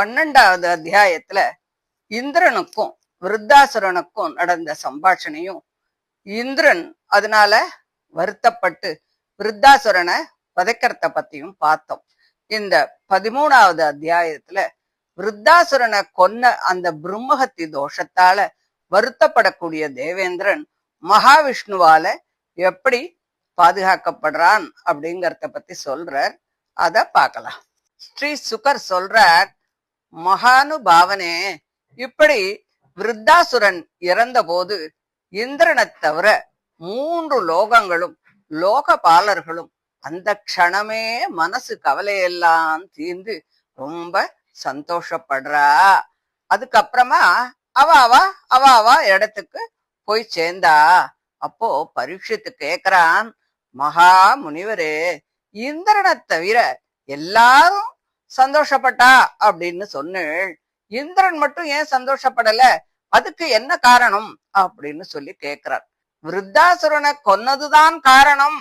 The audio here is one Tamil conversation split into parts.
12வது அத்தியாயத்துல இந்திரனுக்கும் விருத்தாசுரனுக்கும் நடந்த சம்பாஷணையும், இந்திரன் அதனால வருத்தப்பட்டு விருத்தாசுரனை வதைக்கிறத பத்தியும் பார்த்தோம். இந்த 13வது அத்தியாயத்துல விருத்தாசுரனை கொன்ன அந்த பிரம்மஹத்தி தோஷத்தால வருத்தப்படக்கூடிய தேவேந்திரன் மகாவிஷ்ணுவால எப்படி பாதுகாக்கப்படுறான் அப்படிங்கறத பத்தி சொல்றார். அத பார்க்கலாம். ஸ்ரீ சுகர் சொல்றார், மகானுபாவனே, இப்படி விருத்தாசுரன் இறந்த போது இந்திரனை தவிர 3 லோகங்களும் லோகபாலர்களும் அந்த க்ஷணமே மனசு கவலையெல்லாம் தீர்ந்து ரொம்ப சந்தோஷப்படுறா. அதுக்கப்புறமா அவ இடத்துக்கு போய் சேர்ந்தா. அப்போ பரீட்சித்து கேக்குறான், மகா முனிவரே, இந்திரனை தவிர எல்லாரும் சந்தோஷப்பட்டா அப்படின்னு சொன்னேள், இந்திரன் மட்டும் ஏன் சந்தோஷப்படல, அதுக்கு என்ன காரணம் அப்படின்னு சொல்லி கேக்குறார். விருத்தாசுரனை கொன்னதுதான் காரணம்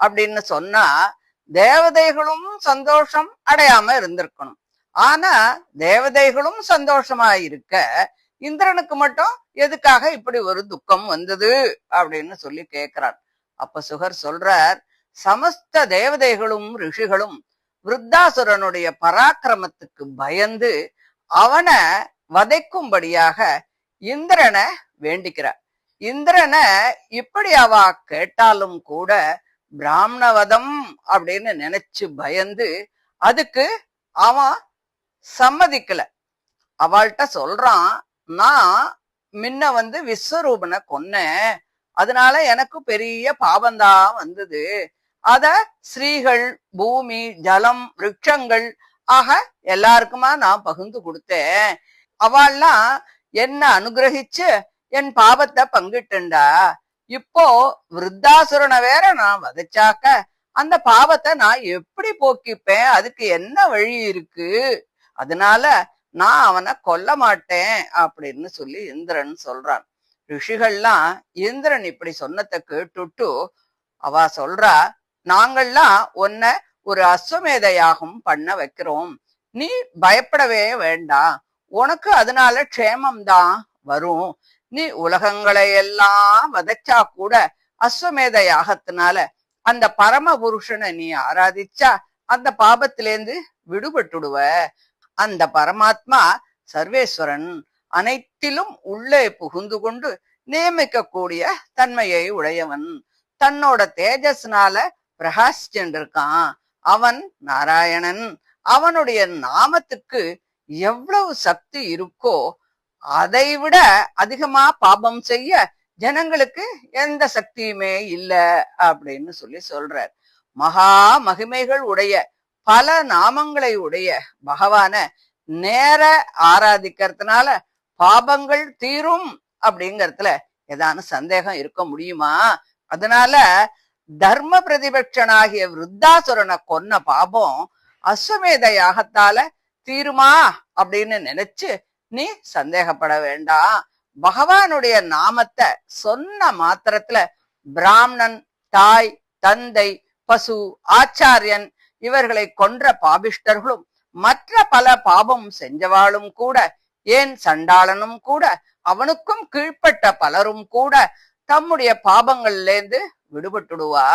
அப்படின்னு சொன்னா தேவதைகளும் சந்தோஷம் அடையாம இருந்திருக்கணும். ஆனா தேவதைகளும் சந்தோஷமா இருக்க இந்திரனுக்கு மட்டும் எதுக்காக இப்படி ஒரு துக்கம் வந்தது அப்படின்னு சொல்லி கேக்குறார். அப்ப சுகர் சொல்றார், சமஸ்த தேவதைகளும் ரிஷிகளும் விருத்தாசுரனுடைய பராக்கிரமத்துக்கு பயந்து அவனை வதைக்கும்படியாக இந்திரனை வேண்டிக்கிறார். இந்திரனை இப்படி அவ கேட்டாலும் கூட பிராமணவதம் அப்படின்னு நினைச்சு பயந்து அதுக்கு அவன் சம்மதிக்கல. அவள்கிட்ட சொல்றான், நான் முன்ன விஸ்வரூபனை கொன்னேன், அதனால எனக்கு பெரிய பாபந்தான் வந்தது. அத ஸ்ரீகள், பூமி, ஜலம், விருட்சங்கள் ஆக எல்லாருக்குமா நான் பகிர்ந்து கொடுத்தேன். அவள்லாம் என்ன அனுகிரகிச்சு என் பாவத்தை பங்கிட்டுண்டா. இப்போ விருத்தாசுரனை வேற நான் வதைச்சாக்க அந்த பாவத்தை நான் எப்படி போக்கிப்பேன், அதுக்கு என்ன வழி இருக்கு, அதனால நான் அவனை கொல்ல மாட்டேன் அப்படின்னு சொல்லி இந்திரன் சொல்றான். ரிஷிகள்லாம் இந்திரன் இப்படி சொன்னதை கேட்டுட்டு அவ சொல்றா, நாங்கள்லாம் உன்னை ஒரு அஸ்வமேத யாகம் பண்ண வைக்கிறோம், நீ பயப்படவே வேண்டாம், உனக்கு அதனால க்ஷேமம்தான் வரும். நீ உலகங்களை எல்லாம் வதைச்சா கூட அஸ்வமேத யாகத்தினால அந்த பரம புருஷனை நீ ஆராதிச்சா அந்த பாபத்திலேந்து விடுபட்டுடுவ. அந்த பரமாத்மா சர்வேஸ்வரன், அனைத்திலும் உள்ளே புகுந்து கொண்டு நியமிக்க கூடிய தன்மையை உடையவன், தன்னோட தேஜஸ்னால பிரகாசிச்சுருக்கான். அவன் நாராயணன். அவனுடைய நாமத்துக்கு எவ்வளவு சக்தி இருக்கோ அதை விட அதிகமா பாபம் செய்ய ஜனங்களுக்கு எந்த சக்தியுமே இல்ல அப்படின்னு சொல்லி சொல்றார். மகா மகிமைகள் உடைய பல நாமங்களை உடைய பகவான நேர ஆராதிக்கிறதுனால பாபங்கள் தீரும் அப்படிங்கறதுல ஏதான சந்தேகம் இருக்க முடியுமா? அதனால தர்ம பிரதிபட்சனாகிய விருத்தாசுரனை கொன்ன பாபம் அஸ்வமேத யாகத்தால தீருமா அப்படின்னு நினைச்சு நீ சந்தேகப்பட வேண்டாம். பகவானுடைய நாமத்தை சொன்ன மாத்திரத்துல பிராமணன், தாய், தந்தை, பசு, ஆச்சாரியன் இவர்களை கொன்ற பாபிஷ்டர்களும் மற்ற பல பாபம் செஞ்சவாளும் கூட, ஏன் சண்டாளனும் கூட, அவனுக்கும் கீழ்ப்பட்ட பலரும் கூட தம்முடைய பாபங்கள்லேருந்து விடுபட்டுடுவா.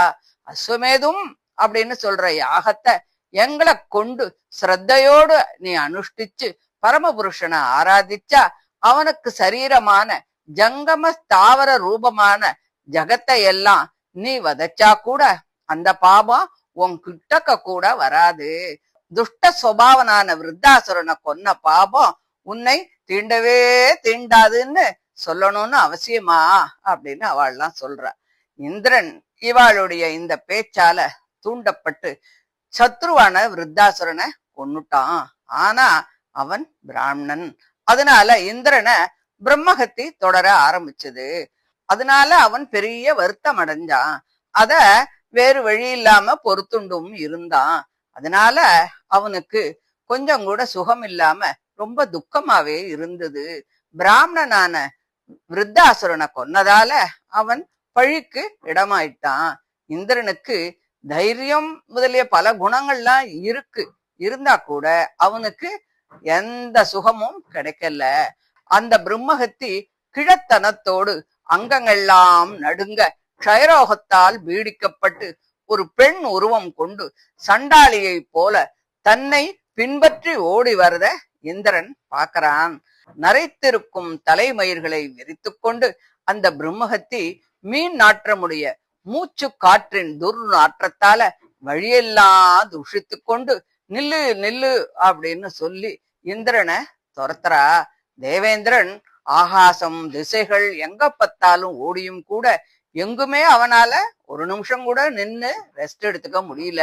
அஸ்வமேதும் அப்படின்னு சொல்ற யாகத்தை எங்களை கொண்டு ஸ்ரத்தையோடு நீ அனுஷ்டிச்சு பரமபுருஷனை ஆராதிச்சா அவனுக்கு சரீரமான ஜங்கம ஸ்தாவர ரூபமான ஜகத்தை எல்லாம் நீ வதைச்சா கூட அந்த பாபம் உன் கிட்டக்க கூட வராது. துஷ்ட சுபாவனான விருத்தாசுரனை கொன்ன பாபம் உன்னை தீண்டவே தீண்டாதுன்னு சொல்லணும்னு அவசியமா அப்படின்னு அவள்லாம் சொல்றா. இந்திரன் இவாளுடைய இந்த பேச்சால தூண்டப்பட்டு சத்ருவான விருத்தாசுரனை கொன்னுட்டான். ஆனா அவன் பிராமணன். அதனால இந்திரனை பிரம்மஹத்தி தொடர ஆரம்பிச்சது. அதனால அவன் பெரிய வருத்தம் அடைஞ்சான். அத வேறு வழி இல்லாம பொறுத்துண்டும் இருந்தான். அதனால அவனுக்கு கொஞ்சம் கூட சுகம் இல்லாம ரொம்ப துக்கமாவே இருந்தது. பிராமணனான விருத்தாசுரனை கொன்னதால அவன் பழிக்கு இடமாயிட்டான். இந்திரனுக்கு தைரியம் முதலிய பல குணங்கள்லாம் இருந்தா கூட அவனுக்கு எந்த சுகமும் கிடைக்கல. அந்த பிரம்மஹத்தி கிழத்தனத்தோடு அங்கங்கெல்லாம் நடுங்க க்ஷயரோகத்தால் பீடிக்கப்பட்டு ஒரு பெண் உருவம் கொண்டு சண்டாளியை போல தன்னை பின்பற்றி ஓடி வரத இந்திரன் பார்க்கறான். நரைத்திருக்கும் தலைமயிர்களை விரித்துக் கொண்டு அந்த பிரம்மஹத்தி மீன் நாற்றமுடைய மூச்சு காற்றின் துர்நாற்றத்தால வழியெல்லாம் துஷித்து கொண்டு நில்லு நில்லு அப்படின்னு சொல்லி இந்திரனை துரத்துறா. தேவேந்திரன் ஆகாசம் திசைகள் எங்க பார்த்தாலும் ஓடியும் கூட எங்குமே அவனால ஒரு நிமிஷம் கூட நின்னு ரெஸ்ட் எடுத்துக்க முடியல.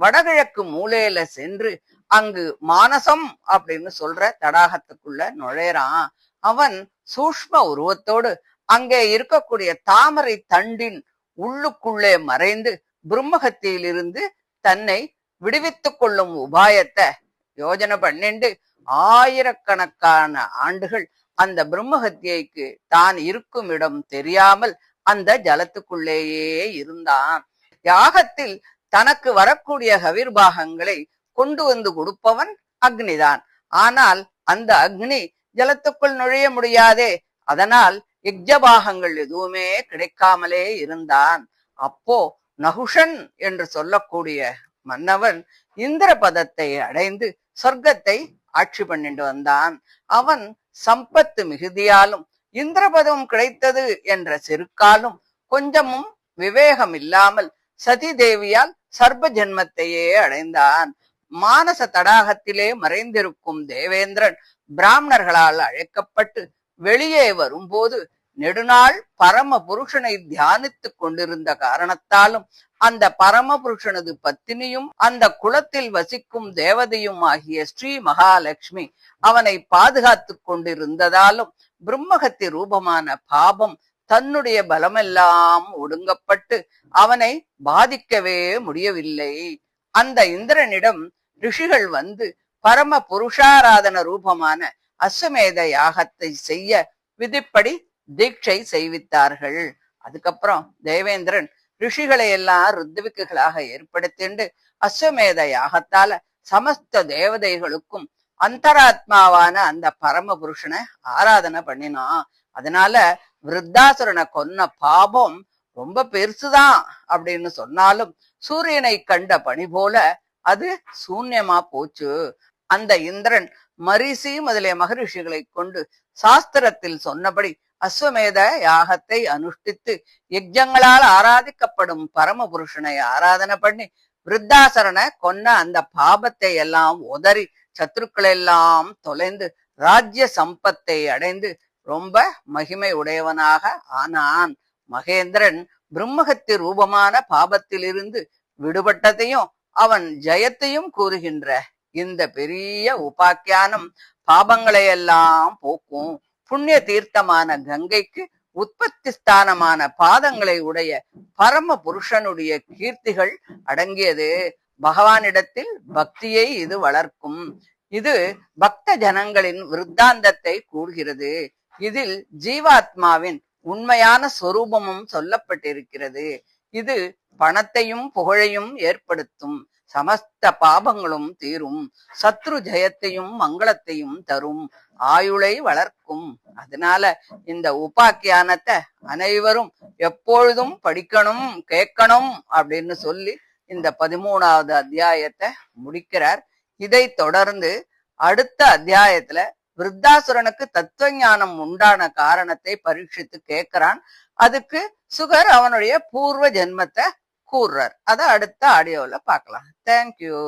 வடகிழக்கு மூலையில சென்று அங்கு மானசம் அப்படின்னு சொல்ற தடாகத்துக்குள்ள நுழையறான். அவன் சூஷ்ம உருவத்தோடு அங்கே இருக்கக்கூடிய தாமரை தண்டின் உள்ளுக்குள்ளே மறைந்து பிரம்மஹத்தியிலிருந்து தன்னை விடுவித்துக் கொள்ளும் உபாயத்தை யோஜனை பண்ணிண்டு ஆயிரக்கணக்கான ஆண்டுகள் அந்த பிரம்மஹத்தியைக்கு தான் இருக்கும் இடம் தெரியாமல் அந்த ஜலத்துக்குள்ளேயே இருந்தான். யாகத்தில் தனக்கு வரக்கூடிய கவிர்பாகங்களை கொண்டு வந்து கொடுப்பவன் அக்னிதான். ஆனால் அந்த அக்னி ஜலத்துக்குள் நுழைய முடியாதே. அதனால் யஜ்ஜபாகங்கள் எதுவுமே கிடைக்காமலே இருந்தான். அப்போ நகுஷன் என்று சொல்லக்கூடிய மன்னவன் இந்திர பதத்தை அடைந்து சொர்க்கத்தை ஆட்சி பண்ணிட்டு வந்தான். அவன் சம்பத்து மிகுதியாலும் இந்திரபதம் கிடைத்தது என்ற செருக்காலும் கொஞ்சமும் விவேகம் இல்லாமல் சதி தேவியால் சர்ப ஜென்மத்தையே அடைந்தான். மானச தடாகத்திலே மறைந்திருக்கும் தேவேந்திரன் பிராமணர்களால் அழைக்கப்பட்டு வெளியே வரும்போது நெடுநாள் பரம புருஷனை தியானித்துக் கொண்டிருந்த காரணத்தாலும் அந்த பரம புருஷனது பத்தினியும் அந்த குலத்தில் வசிக்கும் தேவதையும் ஆகிய ஸ்ரீ மகாலட்சுமி அவனை பாதுகாத்து கொண்டிருந்ததாலும் பிரம்மஹத்தி ரூபமான பாபம் தன்னுடைய பலமெல்லாம் ஒடுங்கப்பட்டு அவனை பாதிக்கவே முடியவில்லை. அந்த இந்திரனிடம் ரிஷிகள் வந்து பரம புருஷாராதன ரூபமான அஸ்வமேத யாகத்தை செய்ய விதிப்படி தீட்சை செய்வித்தார்கள். அதுக்கப்புறம் தேவேந்திரன் ரிஷிகளை எல்லாம் ருத்விக்குகளாக ஏற்படுத்திண்டு அஸ்வமேத யாகத்தால சமஸ்த தேவதைகளுக்கும் அந்தராத்மாவான அந்த பரம புருஷனை ஆராதனை பண்ணினான். அதனால விருத்தாசுரனை கொன்ன பாபம் ரொம்ப பெருசுதான் அப்படின்னு சொன்னாலும் சூரியனை கண்ட பனி போல அது சூன்யமா போச்சு. அந்த இந்திரன் மரிசி முதலிய மகரிஷிகளை கொண்டு சாஸ்திரத்தில் சொன்னபடி அஸ்வமேத யாகத்தை அனுஷ்டித்து யஜ்ஞங்களால் ஆராதிக்கப்படும் பரம புருஷனை ஆராதனை பண்ணி விருத்தாசரனை கொன்ன அந்த பாபத்தை எல்லாம் உதறி சத்துருக்கள் எல்லாம் தொலைந்து ராஜ்ய சம்பத்தை அடைந்து ரொம்ப மகிமை உடையவனாக ஆனான். மகேந்திரன் பிரம்மஹத்தி ரூபமான பாபத்திலிருந்து விடுபட்டதையும் அவன் ஜெயத்தையும் கூறுகின்ற இந்த பெரிய உபாக்கியானம் பாபங்களை எல்லாம் போக்கும். புண்ணிய தீர்த்தமான கங்கைக்கு உற்பத்தி ஸ்தானமான பாதங்களை உடைய பரம புருஷனுடைய கீர்த்திகள் அடங்கியது. பகவானிடத்தில் பக்தியை இது வளர்க்கும். இது பக்த ஜனங்களின் விருத்தாந்தத்தை கூறுகிறது. இதில் ஜீவாத்மாவின் உண்மையான சொரூபமும் சொல்லப்பட்டிருக்கிறது. இது பணத்தையும் புகழையும் ஏற்படுத்தும். சமஸ்த பாபங்களும் தீரும். சத்ரு ஜெயத்தையும் மங்களத்தையும் தரும். ஆயுளை வளர்க்கும். அதனால இந்த உபாக்கியானத்தை அனைவரும் எப்பொழுதும் படிக்கணும், கேட்கணும் அப்படின்னு சொல்லி இந்த 13வது அத்தியாயத்தை முடிக்கிறார். இதை தொடர்ந்து அடுத்த அத்தியாயத்துல விருத்தாசுரனுக்கு தத்துவ ஞானம் உண்டான காரணத்தை பரீட்சித்து கேட்கிறான். அதுக்கு சுகர் அவனுடைய பூர்வ ஜென்மத்தை கூறுறார். அதை அடுத்த ஆடியோல பார்க்கலாம். தேங்க்யூ.